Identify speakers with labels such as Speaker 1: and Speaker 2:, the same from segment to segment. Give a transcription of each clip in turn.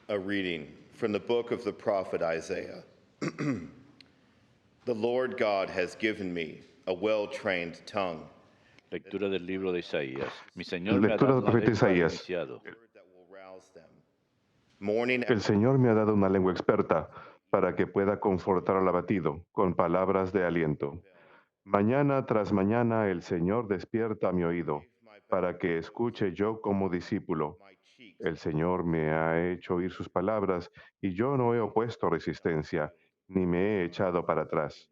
Speaker 1: A reading from the book of the prophet Isaiah. The Lord God has given me a well-trained tongue.
Speaker 2: Lectura del libro de Isaías. Mi Señor me ha
Speaker 3: Lectura
Speaker 2: dado
Speaker 3: del
Speaker 2: una
Speaker 3: profeta
Speaker 2: lengua de
Speaker 3: Isaías.
Speaker 2: iniciado.
Speaker 1: That will rouse them. Morning
Speaker 3: El Señor me ha dado una lengua experta para que pueda confortar al abatido con palabras de aliento. Mañana tras mañana el Señor despierta mi oído para que escuche yo como discípulo. El Señor me ha hecho oír sus palabras y yo no he opuesto resistencia, ni me he echado para atrás.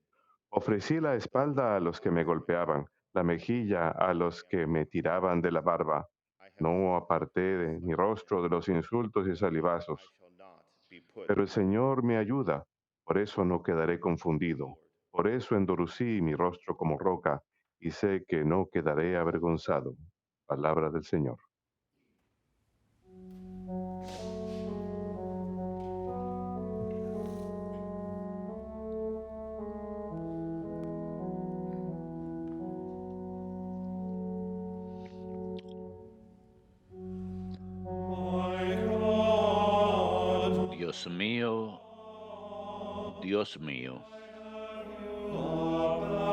Speaker 3: Ofrecí la espalda a los que me golpeaban, la mejilla a los que me tiraban de la barba. No aparté de mi rostro de los insultos y salivazos. Pero el Señor me ayuda, por eso no quedaré confundido. Por eso endurecí mi rostro como roca y sé que no quedaré avergonzado. Palabra del Señor.
Speaker 2: Dios mío, Dios mío,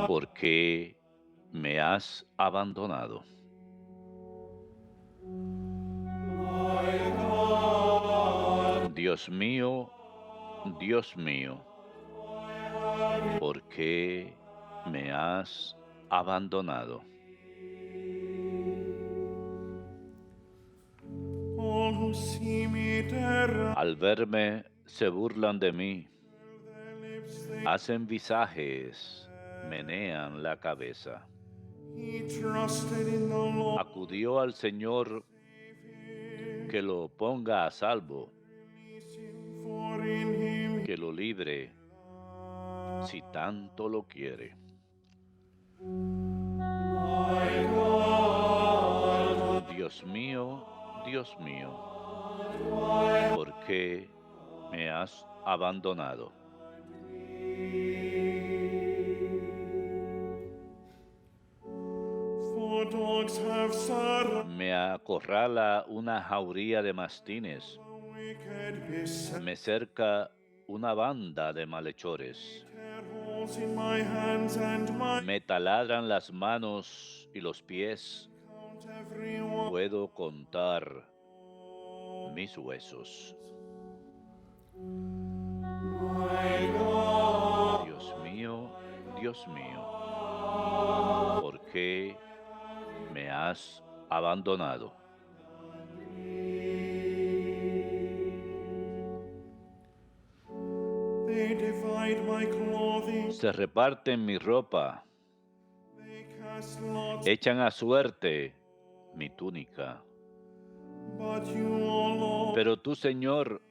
Speaker 2: ¿por qué me has abandonado? Dios mío, Dios mío, ¿por qué me has abandonado? Al verme se burlan de mí, hacen visajes, menean la cabeza. Acudió al Señor que lo ponga a salvo, que lo libre si tanto lo quiere. Dios mío, ¿por qué me has abandonado? Me acorrala una jauría de mastines, me cerca una banda de malhechores. Me taladran las manos y los pies, puedo contar mis huesos. Dios mío, ¿por qué me has abandonado? Se reparten mi ropa, echan a suerte mi túnica. Pero tú, Señor,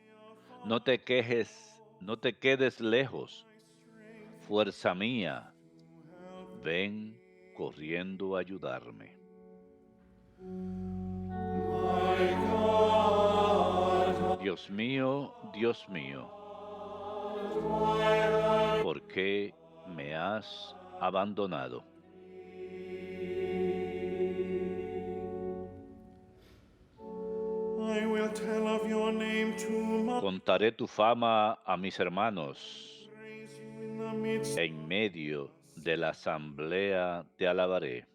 Speaker 2: no te quejes, no te quedes lejos. Fuerza mía, ven corriendo a ayudarme. Dios mío, ¿por qué me has abandonado? Contaré tu fama a mis hermanos. En medio de la asamblea te alabaré.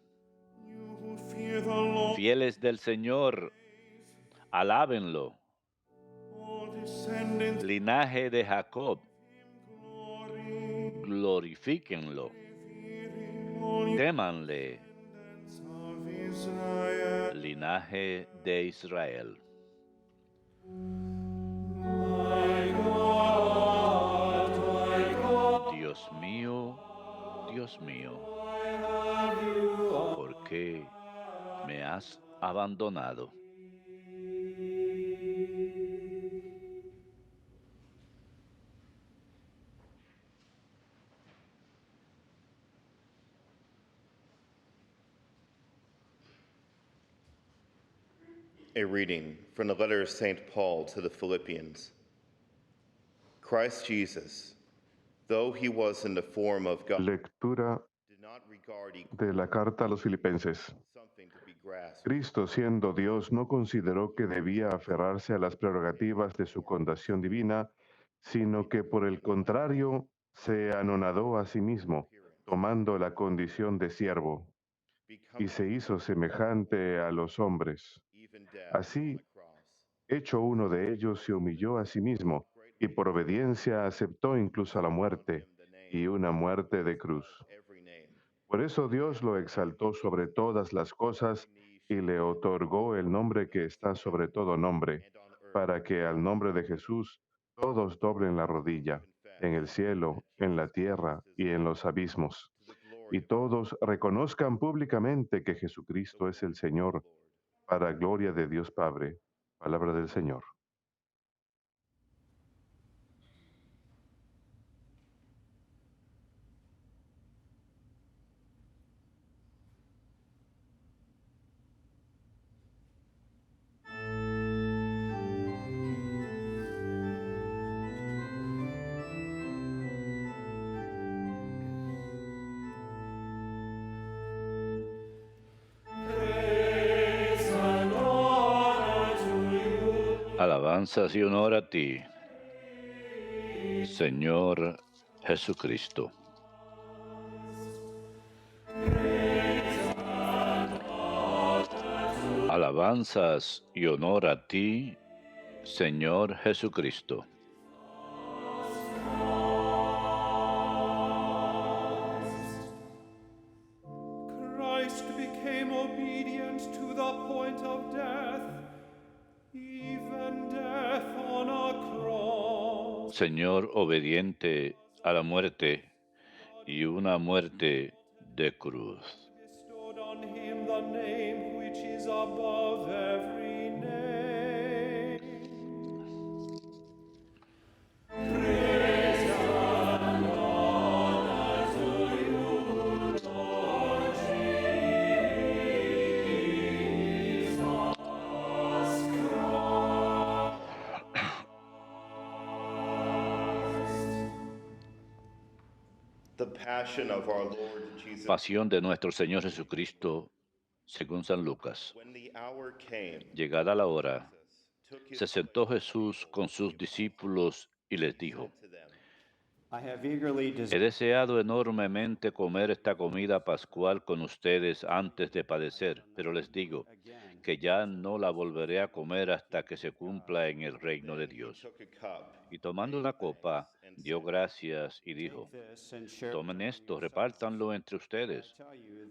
Speaker 2: Fieles del Señor, alábenlo. Linaje de Jacob, glorifíquenlo. Témanle, linaje de Israel. Dios mío, ¿por qué me has abandonado?
Speaker 1: A reading from the letter of St. Paul to the Philippians. Christ Jesus, though he was in the form of God,
Speaker 3: Lectura De la carta a los Filipenses. Cristo, siendo Dios, no consideró que debía aferrarse a las prerrogativas de su condición divina, sino que por el contrario se anonadó a sí mismo, tomando la condición de siervo, y se hizo semejante a los hombres. Así, hecho uno de ellos, se humilló a sí mismo, y por obediencia aceptó incluso la muerte, y una muerte de cruz. Por eso Dios lo exaltó sobre todas las cosas y le otorgó el nombre que está sobre todo nombre, para que al nombre de Jesús todos doblen la rodilla, en el cielo, en la tierra y en los abismos, y todos reconozcan públicamente que Jesucristo es el Señor, para gloria de Dios Padre. Palabra del Señor.
Speaker 2: Alabanzas y honor a ti, Señor Jesucristo. Alabanzas y honor a ti, Señor Jesucristo.
Speaker 4: Christ became obedient to the point of death, even death on a cross.
Speaker 2: Señor obediente a la muerte y una muerte de cruz.
Speaker 4: Bestowed on him the name which is above every name.
Speaker 2: Pasión de nuestro Señor Jesucristo, según San Lucas. Llegada la hora, se sentó Jesús con sus discípulos y les dijo: He deseado enormemente comer esta comida pascual con ustedes antes de padecer, pero les digo que ya no la volveré a comer hasta que se cumpla en el reino de Dios. Y tomando una copa, dio gracias y dijo: Tomen esto, repártanlo entre ustedes,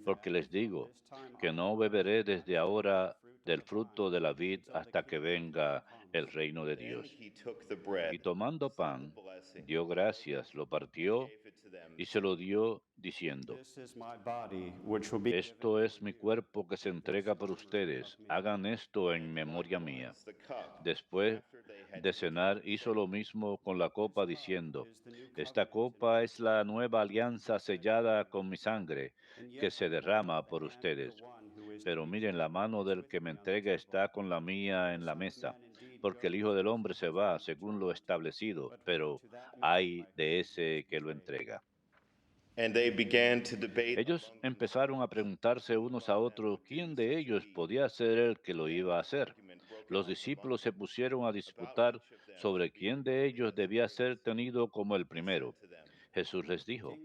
Speaker 2: porque les digo que no beberé desde ahora del fruto de la vid hasta que venga el reino de Dios. Y tomando pan, dio gracias, lo partió y se lo dio diciendo:
Speaker 4: This is my body, which will be
Speaker 2: Esto es mi cuerpo que se entrega por ustedes. Hagan esto en memoria mía. Después de cenar, hizo lo mismo con la copa, diciendo: Esta copa es la nueva alianza sellada con mi sangre, que se derrama por ustedes. Pero miren, la mano del que me entrega está con la mía en la mesa, porque el Hijo del Hombre se va según lo establecido, pero ay de ese que lo entrega. Ellos empezaron a preguntarse unos a otros quién de ellos podía ser el que lo iba a hacer. Los discípulos se pusieron a disputar sobre quién de ellos debía ser tenido como el primero. Jesús les dijo: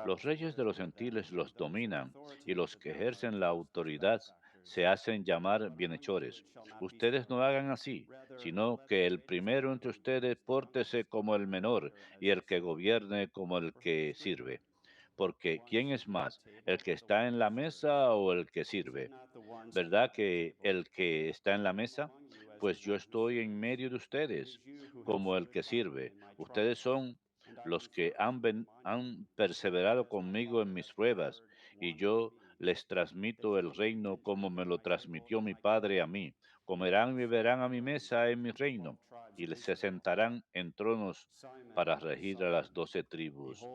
Speaker 2: Los reyes de los gentiles los dominan, y los que ejercen la autoridad se hacen llamar bienhechores. Ustedes no hagan así, sino que el primero entre ustedes pórtese como el menor, y el que gobierne como el que sirve. Porque ¿quién es más, el que está en la mesa o el que sirve? ¿Verdad que el que está en la mesa? Pues yo estoy en medio de ustedes, como el que sirve. Ustedes son los que han perseverado conmigo en mis pruebas, y yo les transmito el reino como me lo transmitió mi Padre a mí. comerán y beberán a mi mesa en mi reino, y se sentarán en tronos para regir a las 12 tribus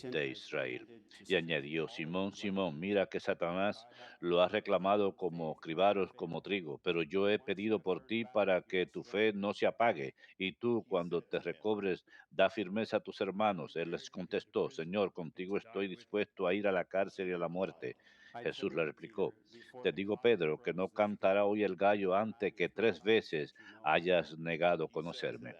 Speaker 2: de Israel. Y añadió, Simón, Simón, mira que Satanás lo ha reclamado como cribaros, como trigo, pero yo he pedido por ti para que tu fe no se apague, y tú, cuando te recobres, da firmeza a tus hermanos. Él les contestó, Señor, contigo estoy dispuesto a ir a la cárcel y a la muerte. Jesús le replicó, te digo, Pedro, que no cantará hoy el gallo antes que 3 veces hayas negado conocerme.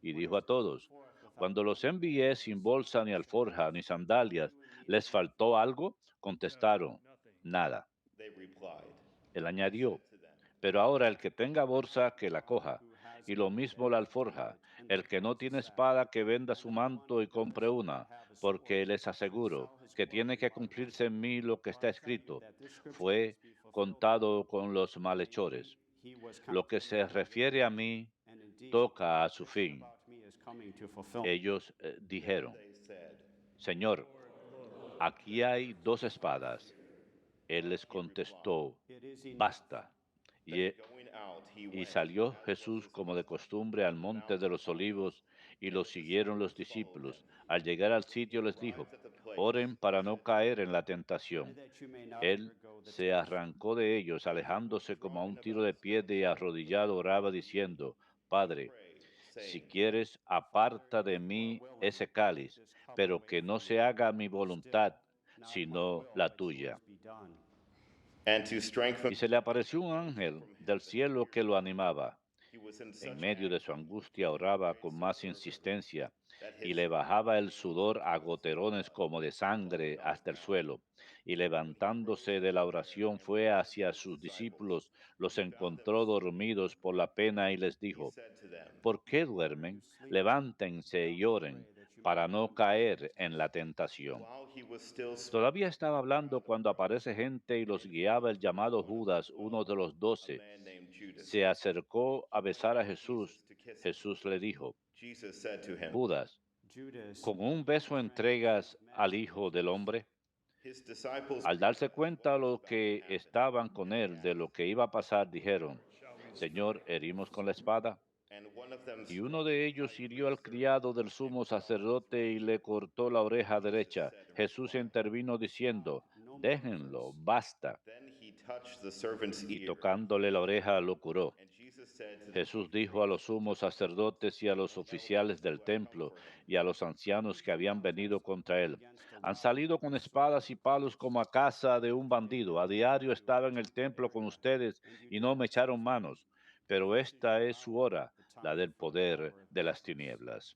Speaker 2: Y dijo a todos, cuando los envié sin bolsa ni alforja ni sandalias, ¿les faltó algo? Contestaron, nada.
Speaker 1: They replied,
Speaker 2: Él
Speaker 1: and he
Speaker 2: añadió,
Speaker 1: said to them,
Speaker 2: pero ahora el que tenga bolsa, que la coja, y lo mismo la alforja. El que no tiene espada, que venda su manto y compre una, porque les aseguro que tiene que cumplirse en mí lo que está escrito. Fue contado con los malhechores. Lo que se refiere a mí toca a su fin. Ellos dijeron,
Speaker 1: they said,
Speaker 2: Señor, aquí hay 2 espadas. Él les
Speaker 1: he replied,
Speaker 2: contestó, basta. Y,
Speaker 1: Then
Speaker 2: e-
Speaker 1: going out, he
Speaker 2: y
Speaker 1: went
Speaker 2: salió
Speaker 1: as was
Speaker 2: Jesús
Speaker 1: his
Speaker 2: como de
Speaker 1: custom
Speaker 2: costumbre al
Speaker 1: to the
Speaker 2: monte
Speaker 1: Mount
Speaker 2: de
Speaker 1: of
Speaker 2: los
Speaker 1: Olives,
Speaker 2: olivos, y
Speaker 1: and
Speaker 2: lo
Speaker 1: his
Speaker 2: siguieron los
Speaker 1: disciples followed him.
Speaker 2: discípulos. Al llegar al
Speaker 1: When he
Speaker 2: sitio les dijo,
Speaker 1: arrived at the place,
Speaker 2: oren para
Speaker 1: he
Speaker 2: no
Speaker 1: said to
Speaker 2: caer
Speaker 1: them,
Speaker 2: en la
Speaker 1: Pray
Speaker 2: tentación.
Speaker 1: that you may not
Speaker 2: Él
Speaker 1: undergo the
Speaker 2: se
Speaker 1: temptation.
Speaker 2: arrancó de ellos,
Speaker 1: And when he was
Speaker 2: alejándose como a un
Speaker 1: drawing
Speaker 2: tiro
Speaker 1: about
Speaker 2: de
Speaker 1: the
Speaker 2: piedra, y
Speaker 1: stones to throw the
Speaker 2: arrodillado
Speaker 1: stone,
Speaker 2: oraba diciendo,
Speaker 1: he
Speaker 2: Padre,
Speaker 1: prayed,
Speaker 2: si
Speaker 1: saying,
Speaker 2: quieres, aparta de mí ese cáliz, pero que no se haga mi voluntad, sino la tuya.
Speaker 1: And to strengthen
Speaker 2: Y se le apareció un ángel
Speaker 1: from
Speaker 2: del
Speaker 1: heaven
Speaker 2: cielo
Speaker 1: appeared
Speaker 2: que
Speaker 1: to
Speaker 2: lo
Speaker 1: him.
Speaker 2: animaba.
Speaker 1: He was in
Speaker 2: En
Speaker 1: such
Speaker 2: medio de su
Speaker 1: agony
Speaker 2: angustia
Speaker 1: and
Speaker 2: oraba
Speaker 1: prayed
Speaker 2: con
Speaker 1: so
Speaker 2: más
Speaker 1: fervently
Speaker 2: insistencia,
Speaker 1: that
Speaker 2: y
Speaker 1: his
Speaker 2: le bajaba el
Speaker 1: being
Speaker 2: sudor a
Speaker 1: drops of
Speaker 2: goterones
Speaker 1: blood
Speaker 2: como de
Speaker 1: flowed
Speaker 2: sangre
Speaker 1: on the
Speaker 2: hasta el
Speaker 1: ground.
Speaker 2: suelo. Y
Speaker 1: When he rose
Speaker 2: levantándose de
Speaker 1: from
Speaker 2: la
Speaker 1: there
Speaker 2: oración
Speaker 1: and
Speaker 2: fue
Speaker 1: returned to
Speaker 2: hacia
Speaker 1: his
Speaker 2: sus
Speaker 1: disciples,
Speaker 2: discípulos, los
Speaker 1: he found them
Speaker 2: encontró
Speaker 1: sleeping.
Speaker 2: dormidos por la pena y les
Speaker 1: He
Speaker 2: dijo,
Speaker 1: said to them,
Speaker 2: ¿por qué duermen? Levántense y oren para no caer en la tentación.
Speaker 1: while he was still speaking,
Speaker 2: Todavía estaba hablando cuando aparece gente y los guiaba el llamado Judas, uno de los
Speaker 1: a
Speaker 2: 12.
Speaker 1: man named Judas,
Speaker 2: Se acercó a besar a Jesús.
Speaker 1: Jesus to kiss him.
Speaker 2: Jesús le dijo,
Speaker 1: Jesus said to him,
Speaker 2: Judas, ¿con un beso entregas al Hijo del Hombre?
Speaker 1: his disciples
Speaker 2: Al darse
Speaker 1: realized what
Speaker 2: cuenta
Speaker 1: was
Speaker 2: los
Speaker 1: about to
Speaker 2: que
Speaker 1: happen,
Speaker 2: estaban con
Speaker 1: and they
Speaker 2: él de lo
Speaker 1: asked,
Speaker 2: que iba a pasar, dijeron, Señor, ¿herimos con la espada?
Speaker 1: and one of them
Speaker 2: Y uno
Speaker 1: struck
Speaker 2: de
Speaker 1: the
Speaker 2: ellos
Speaker 1: high
Speaker 2: hirió al
Speaker 1: priest
Speaker 2: criado del sumo sacerdote y le cortó la oreja
Speaker 1: Jesus
Speaker 2: derecha.
Speaker 1: said in
Speaker 2: Jesús
Speaker 1: reply.
Speaker 2: intervino diciendo, déjenlo, basta.
Speaker 1: Then he touched the servant's
Speaker 2: Y
Speaker 1: ear,
Speaker 2: tocándole la oreja lo curó.
Speaker 1: and Jesus said to the
Speaker 2: Jesús
Speaker 1: chief
Speaker 2: dijo a los
Speaker 1: priests
Speaker 2: sumos sacerdotes y a los
Speaker 1: and elders
Speaker 2: oficiales del
Speaker 1: who had come
Speaker 2: templo
Speaker 1: for him,
Speaker 2: y a los ancianos que habían venido contra él, han salido con espadas y palos como a casa de un bandido. A diario estaba en el templo con ustedes y no me echaron manos, pero esta es su hora, la del poder de las tinieblas.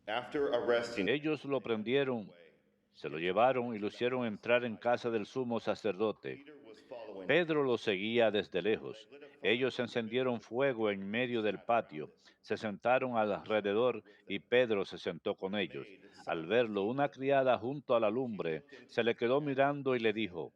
Speaker 1: after arresting him,
Speaker 2: Ellos lo
Speaker 1: they led him
Speaker 2: prendieron,
Speaker 1: away.
Speaker 2: se lo
Speaker 1: He took them
Speaker 2: llevaron y
Speaker 1: into
Speaker 2: lo
Speaker 1: the
Speaker 2: hicieron
Speaker 1: house
Speaker 2: entrar en
Speaker 1: by
Speaker 2: casa del
Speaker 1: surprise.
Speaker 2: sumo sacerdote.
Speaker 1: Peter was following them,
Speaker 2: Pedro lo seguía desde
Speaker 1: so they
Speaker 2: lejos.
Speaker 1: lit a fire
Speaker 2: Ellos
Speaker 1: in the middle of
Speaker 2: encendieron
Speaker 1: the court
Speaker 2: fuego en
Speaker 1: and
Speaker 2: medio del
Speaker 1: sat around
Speaker 2: patio,
Speaker 1: it.
Speaker 2: se sentaron
Speaker 1: Jesus sat down
Speaker 2: alrededor
Speaker 1: with
Speaker 2: y
Speaker 1: them.
Speaker 2: Pedro se sentó con
Speaker 1: A
Speaker 2: ellos.
Speaker 1: maid
Speaker 2: Al
Speaker 1: someone
Speaker 2: verlo, una
Speaker 1: seated at the
Speaker 2: criada
Speaker 1: table.
Speaker 2: junto a la
Speaker 1: She
Speaker 2: lumbre
Speaker 1: looked into
Speaker 2: se le
Speaker 1: his
Speaker 2: quedó
Speaker 1: hand
Speaker 2: mirando y
Speaker 1: and
Speaker 2: le
Speaker 1: said,
Speaker 2: dijo,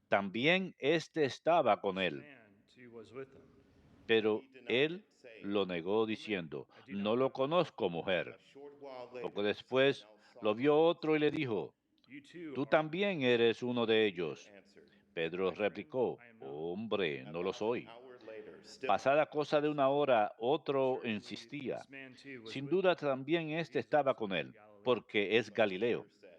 Speaker 2: también éste estaba con
Speaker 5: This
Speaker 2: él.
Speaker 5: man too was with them.
Speaker 1: but
Speaker 2: Pero
Speaker 1: he denied
Speaker 2: él
Speaker 1: it, saying,
Speaker 2: lo negó
Speaker 5: Woman,
Speaker 2: diciendo,
Speaker 5: I do
Speaker 2: no
Speaker 5: not
Speaker 2: lo
Speaker 5: know you.
Speaker 2: conozco,
Speaker 1: A
Speaker 2: mujer.
Speaker 1: short while
Speaker 2: Poco
Speaker 1: later, someone
Speaker 2: después
Speaker 1: else
Speaker 2: lo
Speaker 1: saw
Speaker 2: vio
Speaker 1: him
Speaker 2: otro y le dijo,
Speaker 5: You too
Speaker 2: tú
Speaker 5: are one of them.
Speaker 2: también eres uno de
Speaker 1: Peter
Speaker 2: ellos.
Speaker 1: answered,
Speaker 2: Pedro
Speaker 5: My friend,
Speaker 2: replicó,
Speaker 5: I am not.
Speaker 2: hombre, no lo
Speaker 1: About an
Speaker 2: soy.
Speaker 1: hour later, still
Speaker 2: Pasada cosa de una hora, otro
Speaker 5: Certainly,
Speaker 2: insistía.
Speaker 5: this man too was
Speaker 2: Sin
Speaker 5: with
Speaker 2: duda
Speaker 5: them,
Speaker 2: también
Speaker 5: for
Speaker 2: éste
Speaker 5: he is
Speaker 2: estaba
Speaker 5: also
Speaker 2: con
Speaker 5: from
Speaker 2: él,
Speaker 5: Galilee.
Speaker 2: porque es
Speaker 1: but Peter
Speaker 2: Galileo.
Speaker 1: said,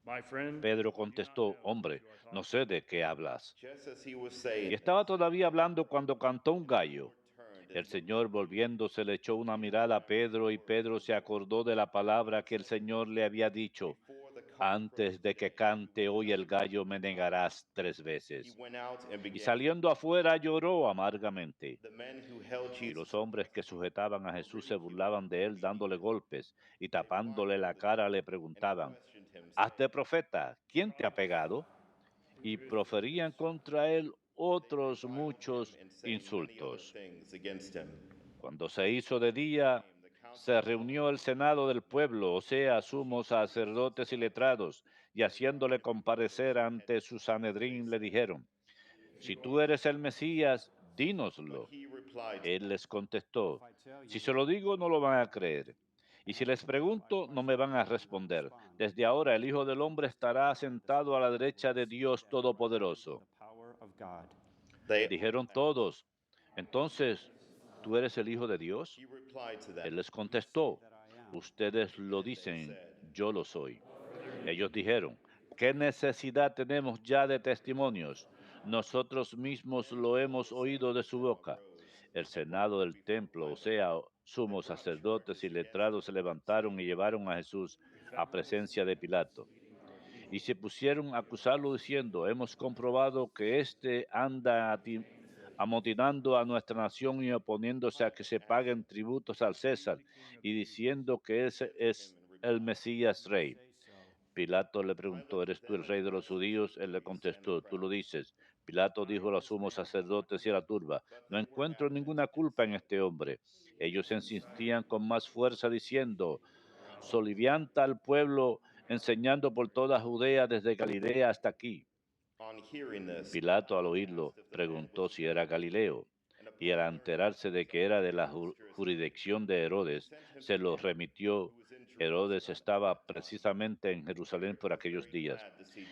Speaker 5: My friend,
Speaker 2: Pedro
Speaker 5: I do not
Speaker 2: contestó,
Speaker 5: know what
Speaker 2: hombre,
Speaker 5: you are
Speaker 2: no
Speaker 5: talking
Speaker 2: sé de
Speaker 5: about.
Speaker 2: qué hablas.
Speaker 1: just as he was saying
Speaker 2: Y
Speaker 1: this,
Speaker 2: estaba todavía hablando cuando cantó un
Speaker 1: the
Speaker 2: gallo.
Speaker 1: Lord turned
Speaker 2: El
Speaker 1: and looked
Speaker 2: Señor,
Speaker 1: at Peter.
Speaker 2: volviéndose, le echó una mirada a Pedro, y Pedro se acordó de la palabra que el Señor le había dicho,
Speaker 1: Before the cock crows
Speaker 2: antes de que
Speaker 1: today,
Speaker 2: cante
Speaker 1: you will
Speaker 2: hoy el
Speaker 1: deny me
Speaker 2: gallo me
Speaker 1: 3
Speaker 2: negarás
Speaker 1: times.
Speaker 2: 3 veces.
Speaker 1: He went out and
Speaker 2: Y
Speaker 1: began.
Speaker 2: saliendo afuera lloró amargamente.
Speaker 1: The men who held
Speaker 2: Y los
Speaker 1: Jesus
Speaker 2: hombres que
Speaker 1: arrested
Speaker 2: sujetaban a
Speaker 1: were
Speaker 2: Jesús se
Speaker 1: ridiculing
Speaker 2: burlaban de
Speaker 1: him
Speaker 2: él, dándole
Speaker 1: speaking.
Speaker 2: golpes, y
Speaker 1: They
Speaker 2: tapándole la
Speaker 1: blindfolded
Speaker 2: cara
Speaker 1: him
Speaker 2: le
Speaker 1: and
Speaker 2: preguntaban,
Speaker 1: questioned him,
Speaker 2: hazte
Speaker 1: saying,
Speaker 2: profeta, ¿quién te ha pegado? Y
Speaker 5: Truth,
Speaker 2: proferían contra él
Speaker 1: they
Speaker 2: otros
Speaker 1: reviled him
Speaker 2: muchos
Speaker 1: and saying many other
Speaker 2: insultos.
Speaker 1: things against him.
Speaker 2: Cuando se hizo de
Speaker 1: When evening
Speaker 2: día,
Speaker 1: came, the council
Speaker 2: se
Speaker 1: called
Speaker 2: reunió el
Speaker 1: him
Speaker 2: senado
Speaker 1: and
Speaker 2: del
Speaker 1: met
Speaker 2: pueblo, o sea,
Speaker 1: the chief
Speaker 2: sumos
Speaker 1: priests and
Speaker 2: sacerdotes y
Speaker 1: scribes.
Speaker 2: letrados, y
Speaker 1: They
Speaker 2: haciéndole
Speaker 1: argued with those
Speaker 2: comparecer
Speaker 1: who had
Speaker 2: ante su
Speaker 1: decided. They
Speaker 2: Sanedrín, le
Speaker 1: said,
Speaker 2: dijeron,
Speaker 5: if
Speaker 2: si
Speaker 5: you
Speaker 2: tú
Speaker 5: are the
Speaker 2: eres el
Speaker 5: Christ,
Speaker 2: Mesías,
Speaker 1: but
Speaker 2: dínoslo.
Speaker 1: he replied to
Speaker 2: Él
Speaker 1: them,
Speaker 2: les contestó, si se lo digo, no lo van a creer. Y si les pregunto, no me van a responder. Desde ahora el Hijo del Hombre estará sentado a la derecha de Dios Todopoderoso.
Speaker 1: they all
Speaker 2: Dijeron
Speaker 1: asked,
Speaker 2: todos, Entonces, ¿tú eres el Hijo de Dios?
Speaker 1: He replied to them,
Speaker 2: Él les contestó, ustedes lo dicen, yo lo soy. Ellos dijeron, ¿qué necesidad tenemos ya de testimonios? Nosotros mismos lo hemos oído de su boca. El senado del templo, o sea, sumos sacerdotes y letrados se levantaron y llevaron a Jesús a presencia de Pilato. Y se pusieron a acusarlo diciendo, hemos comprobado que éste anda amotinando a nuestra nación y oponiéndose a que se paguen tributos al César y diciendo que ese es el Mesías rey. Pilato le preguntó, ¿eres tú el rey de los judíos? Él le contestó, tú lo dices. Pilato dijo a los sumos sacerdotes y a la turba, no encuentro ninguna culpa en este hombre. Ellos insistían con más fuerza diciendo, solivianta al pueblo enseñando por toda Judea desde Galilea hasta aquí.
Speaker 1: on hearing this,
Speaker 2: Pilato al oírlo preguntó si era Galileo, y al enterarse de que era de la jurisdicción de Herodes, se lo remitió. Herodes estaba precisamente en Jerusalén por aquellos días.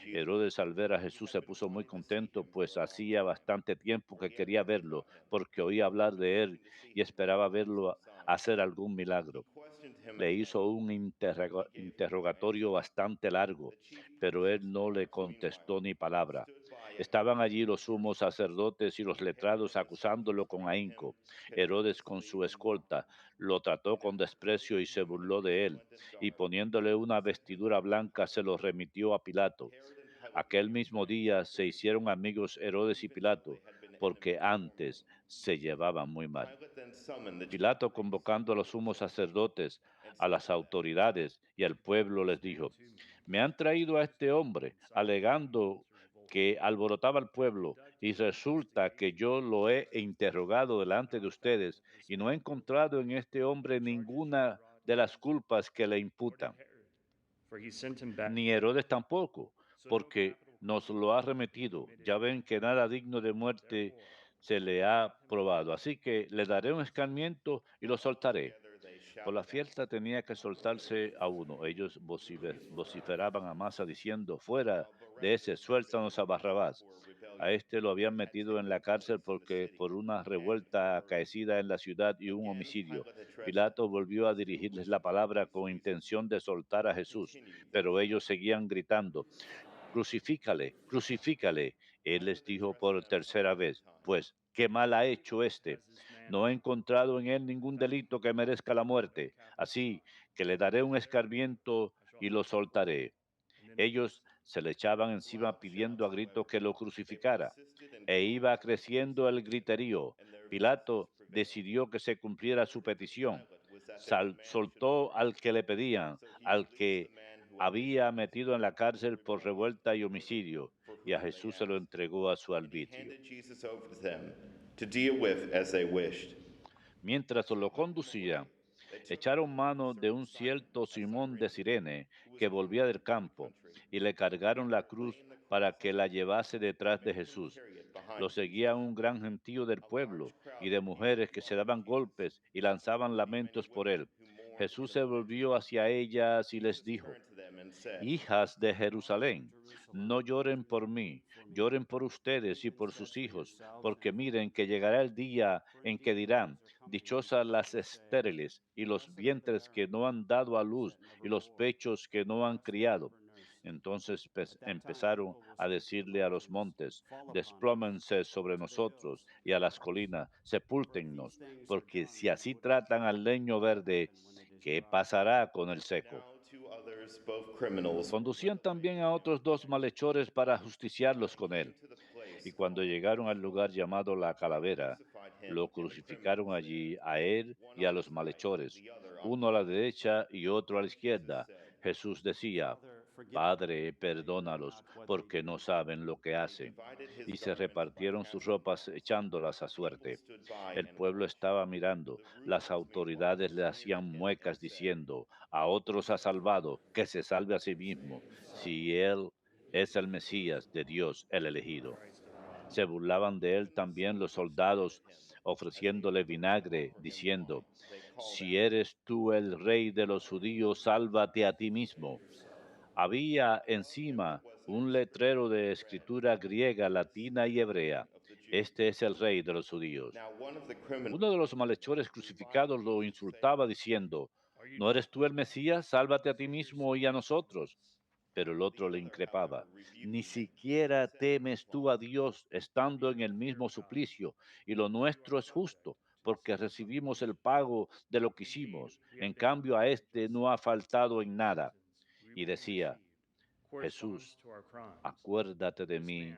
Speaker 2: Herodes al ver a Jesús se puso muy contento, pues hacía bastante tiempo que quería verlo, porque oía hablar de él y esperaba verlo hacer algún milagro. Le hizo un interrogatorio bastante largo, pero él no le contestó ni palabra. Estaban allí los sumos sacerdotes y los letrados acusándolo con ahínco. Herodes con su escolta lo trató con desprecio y se burló de él, y poniéndole una vestidura blanca se lo remitió a Pilato. Aquel mismo día se hicieron amigos Herodes y Pilato, porque antes se llevaban muy mal.
Speaker 1: Pilate then summoned the chief
Speaker 2: Pilato, convocando a los sumos sacerdotes, a las autoridades y al pueblo, les dijo, me han traído a este hombre, alegando que alborotaba al pueblo, y resulta que yo lo he interrogado delante de ustedes, y no he encontrado en este hombre ninguna de las culpas que le
Speaker 5: Or did
Speaker 2: imputan,
Speaker 5: Herod? For he sent him back.
Speaker 2: ni Herodes tampoco, porque nos lo ha remitido. Ya ven que nada digno de muerte se le ha probado. Así que le daré un escarmiento y lo soltaré. Por la fiesta tenía que soltarse a uno. Ellos vociferaban a masa diciendo, fuera de ese, suéltanos a Barrabás. A este lo habían metido en la cárcel porque por una revuelta acaecida en la ciudad y un homicidio. Pilato volvió a dirigirles la palabra con intención de soltar a Jesús, pero ellos seguían gritando, crucifícale, crucifícale. Él les dijo por tercera vez, pues, ¿qué mal ha hecho este? No he encontrado en él ningún delito que merezca la muerte, así que le daré un escarmiento y lo soltaré. Ellos se le echaban encima pidiendo a gritos que lo crucificara, e iba creciendo el griterío. Pilato decidió que se cumpliera su petición. Soltó al que le pedían, al que había metido en la cárcel por revuelta y homicidio, y a Jesús se lo entregó a su arbitrio.
Speaker 1: handed Jesus over to them to deal with as they wished.
Speaker 2: Mientras lo conducían, echaron mano de un cierto Simón de Cirene que volvía del campo y le cargaron la cruz para que la llevase detrás de Jesús. Lo seguía un gran gentío del pueblo y de mujeres que se daban golpes y lanzaban lamentos por él. Jesús se volvió hacia ellas y les dijo,
Speaker 1: Turned to them and said,
Speaker 2: hijas de Jerusalén, no lloren por mí, lloren por ustedes y por sus hijos, porque miren que llegará el día en que dirán, dichosas las estériles y los vientres que no han dado a luz y los pechos que no han criado. Entonces empezaron a decirle a los montes, desplómense sobre nosotros, y a las colinas, sepúltennos, porque si así tratan al leño verde, ¿qué pasará con el seco?
Speaker 1: now two others, both criminals,
Speaker 2: Conducían también a otros dos malhechores para justiciarlos con él.
Speaker 1: to the place
Speaker 2: Y cuando llegaron al lugar llamado La Calavera, lo crucificaron allí a él y a los malhechores, uno a la derecha y otro a la izquierda. Jesús decía, Padre, perdónalos, porque no saben lo que hacen. Y se repartieron sus ropas echándolas a suerte. El pueblo estaba mirando, las autoridades le hacían muecas diciendo, a otros ha salvado, que se salve a sí mismo, si él es el Mesías de Dios, el elegido. Se burlaban de él también los soldados, ofreciéndole vinagre, diciendo, si eres tú el rey de los judíos, sálvate a ti mismo. Había encima un letrero de escritura griega, latina y hebrea. este es el rey de los judíos.
Speaker 1: Now one of the criminals
Speaker 2: Uno de los malhechores crucificados lo insultaba diciendo, ¿no eres tú el Mesías? Sálvate a ti mismo y a nosotros. Pero el otro le increpaba, ni siquiera temes tú a Dios estando en el mismo suplicio, y lo nuestro es justo, porque recibimos el pago de lo que hicimos. En cambio a este no ha faltado en nada. Y decía, Jesús, acuérdate de mí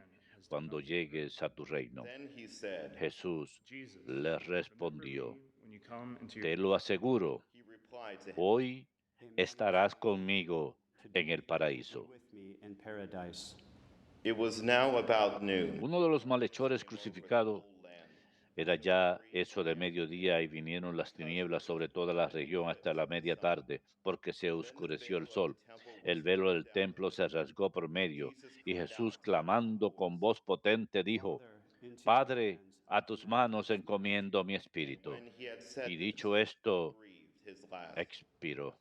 Speaker 2: cuando llegues a tu reino.
Speaker 1: then he said,
Speaker 2: Jesús
Speaker 5: Jesus,
Speaker 2: le
Speaker 5: remember
Speaker 2: respondió,
Speaker 5: me when you come into your
Speaker 2: te lo aseguro,
Speaker 1: he replied to him,
Speaker 2: hoy estarás conmigo en el paraíso.
Speaker 6: with me in paradise.
Speaker 1: it was now about noon.
Speaker 2: Uno de los malhechores crucificados era ya eso de mediodía y vinieron las tinieblas sobre toda la región hasta la media tarde, porque se oscureció el sol. El velo del templo se rasgó por medio, y Jesús, clamando con voz potente, dijo, Padre, a tus manos encomiendo mi espíritu.
Speaker 1: When he had said
Speaker 2: Y
Speaker 1: this,
Speaker 2: dicho esto,
Speaker 1: breathed his last.
Speaker 2: expiró.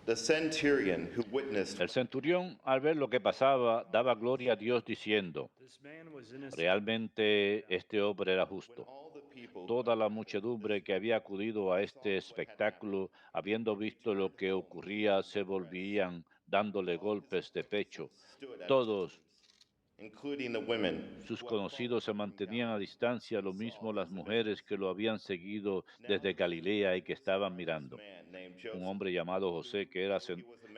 Speaker 1: The centurion who witnessed
Speaker 2: El centurión, al ver lo que pasaba, daba gloria a Dios diciendo,
Speaker 5: This man was innocent.
Speaker 2: realmente este hombre era justo.
Speaker 1: all the people
Speaker 2: Toda la muchedumbre que había acudido a este espectáculo, habiendo visto lo que ocurría, se volvían dándole golpes de pecho.
Speaker 1: stood at
Speaker 2: Todos
Speaker 1: including the women
Speaker 2: sus conocidos se mantenían a distancia, lo mismo las mujeres que lo habían seguido desde Galilea y que estaban mirando.
Speaker 1: man named
Speaker 2: Un
Speaker 1: Joseph.
Speaker 2: hombre llamado José, que era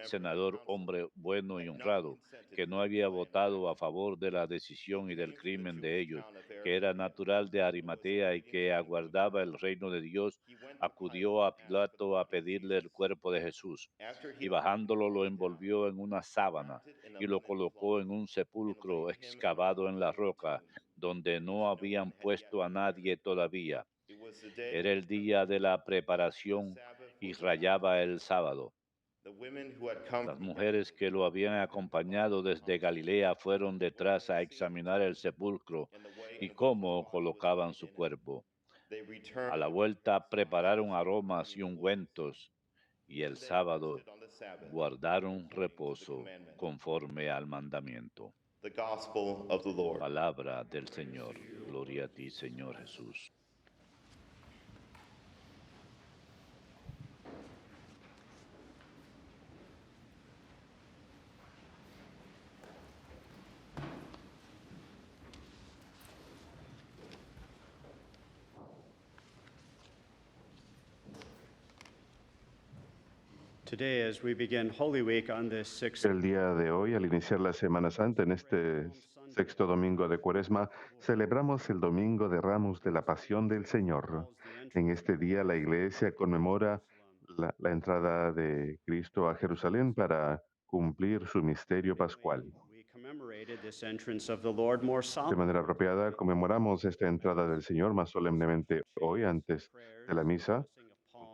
Speaker 2: senador, hombre bueno y honrado, que no había votado a favor de la decisión y del crimen de ellos, que era natural de Arimatea y que aguardaba el reino de Dios, acudió a Pilato a pedirle el cuerpo de Jesús,
Speaker 1: After he
Speaker 2: y bajándolo lo envolvió en una sábana y lo colocó en un sepulcro excavado en la roca, donde no habían puesto a nadie todavía.
Speaker 1: it was the day
Speaker 2: Era el día de la preparación y rayaba el sábado.
Speaker 1: the women who had come
Speaker 2: Las
Speaker 1: from
Speaker 2: mujeres que lo habían acompañado desde Galilea fueron detrás a examinar el sepulcro y cómo colocaban su cuerpo.
Speaker 1: they
Speaker 2: A
Speaker 1: returned
Speaker 2: la vuelta prepararon aromas y ungüentos, y el sábado
Speaker 1: on the Sabbath.
Speaker 2: guardaron reposo conforme al mandamiento.
Speaker 1: The gospel of the Lord.
Speaker 2: Palabra del Señor. Gloria a ti, Señor Jesús.
Speaker 6: Today, as we begin Holy Week on this sixth
Speaker 3: El día de hoy, al iniciar la Semana Santa, en este sexto domingo de Cuaresma, celebramos el Domingo de Ramos de la Pasión del Señor. En este día la Iglesia conmemora la entrada de Cristo a Jerusalén para cumplir su misterio pascual.
Speaker 6: we commemorated this entrance of the Lord more
Speaker 3: De
Speaker 6: solemnly.
Speaker 3: manera apropiada, conmemoramos esta entrada del Señor más solemnemente hoy, antes de la misa,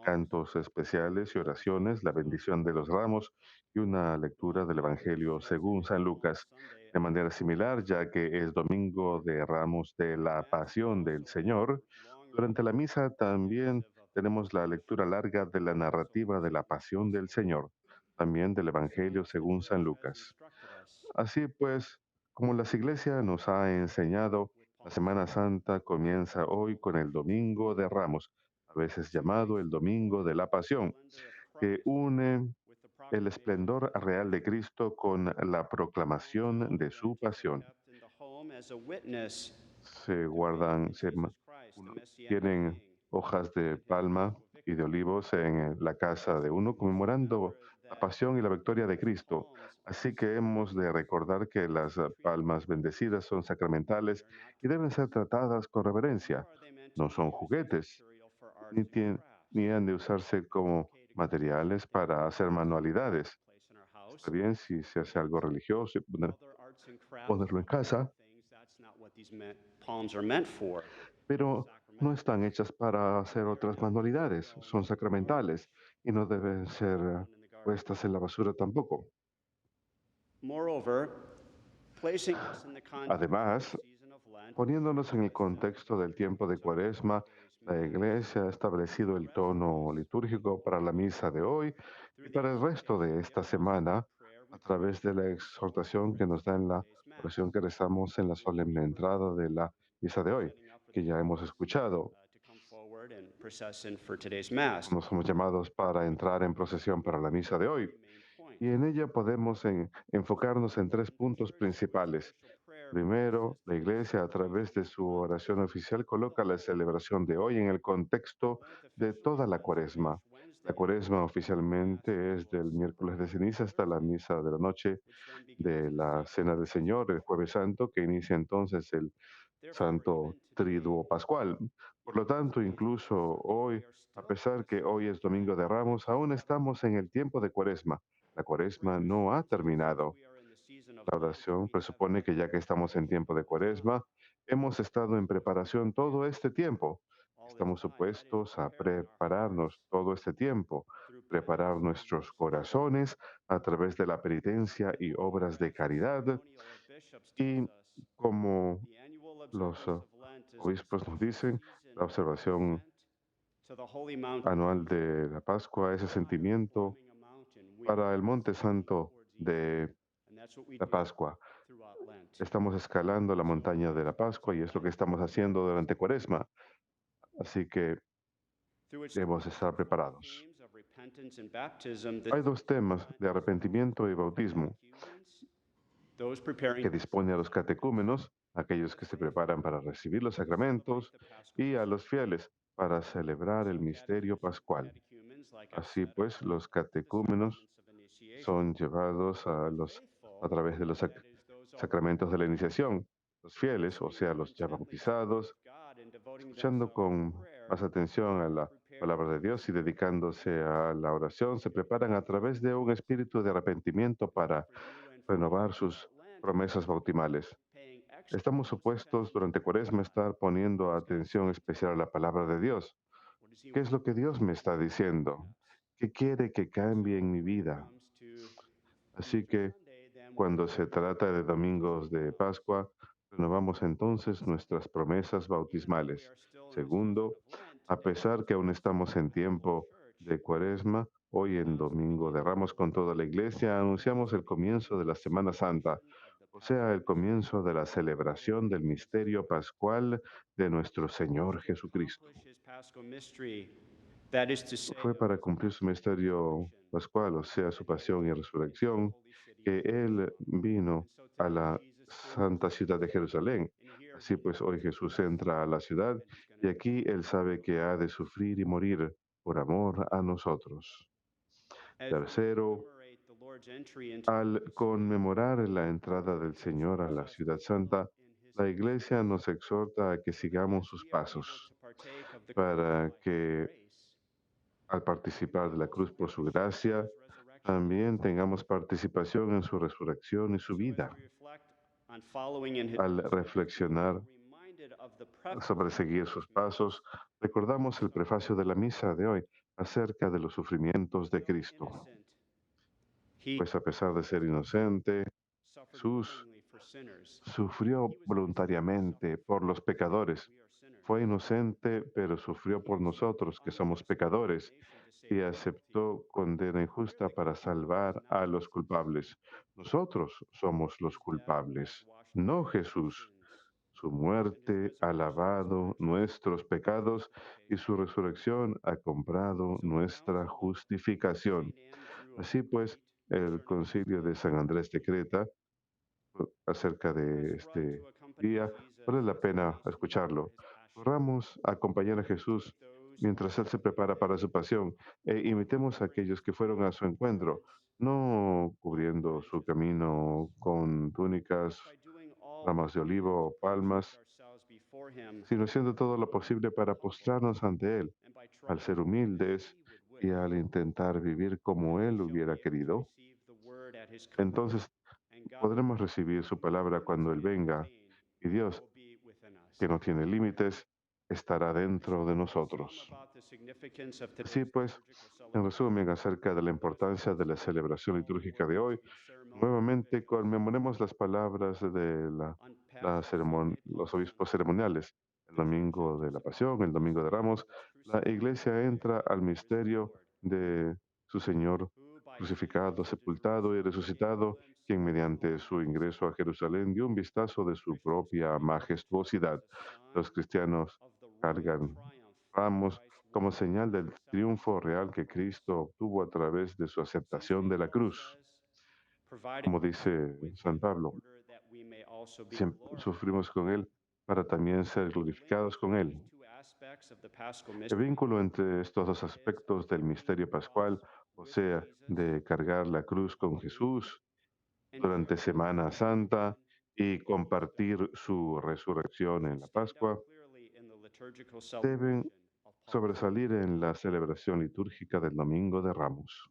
Speaker 3: cantos especiales y oraciones, la bendición de los ramos y una lectura del Evangelio según San Lucas. De manera similar, ya que es Domingo de Ramos de la Pasión del Señor, durante la misa también tenemos la lectura larga de la narrativa de la Pasión del Señor, también del Evangelio según San Lucas. Así pues, como la Iglesia nos ha enseñado, la Semana Santa comienza hoy con el Domingo de Ramos, a veces llamado el Domingo de la Pasión, que une el esplendor real de Cristo con la proclamación de su pasión. Se guardan, tienen hojas de palma y de olivos en la casa de uno, conmemorando la pasión y la victoria de Cristo. Así que hemos de recordar que las palmas bendecidas son sacramentales y deben ser tratadas con reverencia. No son juguetes, ni han de usarse como materiales para hacer manualidades.
Speaker 6: place in our house.
Speaker 3: Está bien si se hace algo religioso, y
Speaker 6: Other arts and crafts,
Speaker 3: ponerlo en casa,
Speaker 6: things, that's not what these palms are meant for.
Speaker 3: pero no están hechas para hacer otras manualidades. Son sacramentales y no deben ser puestas en la basura tampoco.
Speaker 6: Moreover, placing this in the context of
Speaker 3: Además,
Speaker 6: the season of Lent,
Speaker 3: poniéndonos en el contexto del tiempo de Cuaresma, la Iglesia ha establecido el tono litúrgico para la misa de hoy y para el resto de esta semana a través de la exhortación que nos da en la oración que rezamos en la solemne entrada de la misa de hoy, que ya hemos escuchado.
Speaker 6: to come forward and process in for today's Mass.
Speaker 3: Nos somos llamados para entrar en procesión para la misa de hoy
Speaker 6: Main point.
Speaker 3: y en ella podemos enfocarnos en tres puntos principales. Primero, la Iglesia, a través de su oración oficial, coloca la celebración de hoy en el contexto de toda la Cuaresma. La Cuaresma oficialmente es del miércoles de ceniza hasta la misa de la noche de la Cena del Señor, el Jueves Santo, que inicia entonces el Santo Triduo Pascual. Por lo tanto, incluso hoy, a pesar que hoy es Domingo de Ramos, aún estamos en el tiempo de Cuaresma. La Cuaresma no ha terminado. La oración presupone que ya que estamos en tiempo de Cuaresma, hemos estado en preparación todo este tiempo. Estamos supuestos a prepararnos todo este tiempo, preparar nuestros corazones a través de la penitencia y obras de caridad. Y como los obispos nos dicen, la observación anual de la Pascua, ese sentimiento para el Monte Santo de la Pascua. Estamos escalando la montaña de la Pascua y es lo que estamos haciendo durante Cuaresma. Así que debemos estar preparados. Hay dos temas de arrepentimiento y bautismo que dispone a los catecúmenos, aquellos que se preparan para recibir los sacramentos, y a los fieles para celebrar el misterio pascual. Así pues, los catecúmenos son llevados a través de los sacramentos de la iniciación. Los fieles, o sea, los ya bautizados, escuchando con más atención a la palabra de Dios y dedicándose a la oración, se preparan a través de un espíritu de arrepentimiento para renovar sus promesas bautismales. Estamos supuestos durante Cuaresma a estar poniendo atención especial a la palabra de Dios. ¿Qué es lo que Dios me está diciendo? ¿Qué quiere que cambie en mi vida? Así que cuando se trata de domingos de Pascua, renovamos entonces nuestras promesas bautismales. Segundo, a pesar que aún estamos en tiempo de Cuaresma, hoy en Domingo de Ramos con toda la Iglesia anunciamos el comienzo de la Semana Santa, o sea, el comienzo de la celebración del misterio pascual de nuestro Señor Jesucristo. Fue para cumplir su misterio pascual, o sea, su pasión y resurrección, que Él vino a la santa ciudad de Jerusalén. Así pues, hoy Jesús entra a la ciudad y aquí Él sabe que ha de sufrir y morir por amor a nosotros. Tercero, al conmemorar la entrada del Señor a la ciudad santa, la Iglesia nos exhorta a que sigamos sus pasos, para que al participar de la cruz por su gracia, también tengamos participación en su resurrección y su vida. Al reflexionar sobre seguir sus pasos, recordamos el prefacio de la misa de hoy acerca de los sufrimientos de Cristo. Pues a pesar de ser inocente, Jesús sufrió voluntariamente por los pecadores. Fue inocente, pero sufrió por nosotros, que somos pecadores, y aceptó condena injusta para salvar a los culpables. Nosotros somos los culpables, no Jesús. Su muerte ha lavado nuestros pecados y su resurrección ha comprado nuestra justificación. Así pues, el concilio de San Andrés de Creta acerca de este día, vale la pena escucharlo. Corramos a acompañar a Jesús mientras Él se prepara para su pasión e imitemos a aquellos que fueron a su encuentro, no cubriendo su camino con túnicas, ramas de olivo o palmas, sino haciendo todo lo posible para postrarnos ante Él. Al ser humildes y al intentar vivir como Él hubiera querido, entonces podremos recibir su palabra cuando Él venga y Dios, que no tiene límites, estará dentro de nosotros. Así pues, en resumen, acerca de la importancia de la celebración litúrgica de hoy, nuevamente conmemoremos las palabras de los obispos ceremoniales. El domingo de la Pasión, el domingo de Ramos, la Iglesia entra al misterio de su Señor crucificado, sepultado y resucitado, quien mediante su ingreso a Jerusalén dio un vistazo de su propia majestuosidad. Los cristianos cargan ramos como señal del triunfo real que Cristo obtuvo a través de su aceptación de la cruz. Como dice San Pablo, sufrimos con Él para también ser glorificados con Él. El vínculo entre estos dos aspectos del misterio pascual, o sea, de cargar la cruz con Jesús durante Semana Santa y compartir su resurrección en la Pascua, deben sobresalir en la celebración litúrgica del Domingo de Ramos.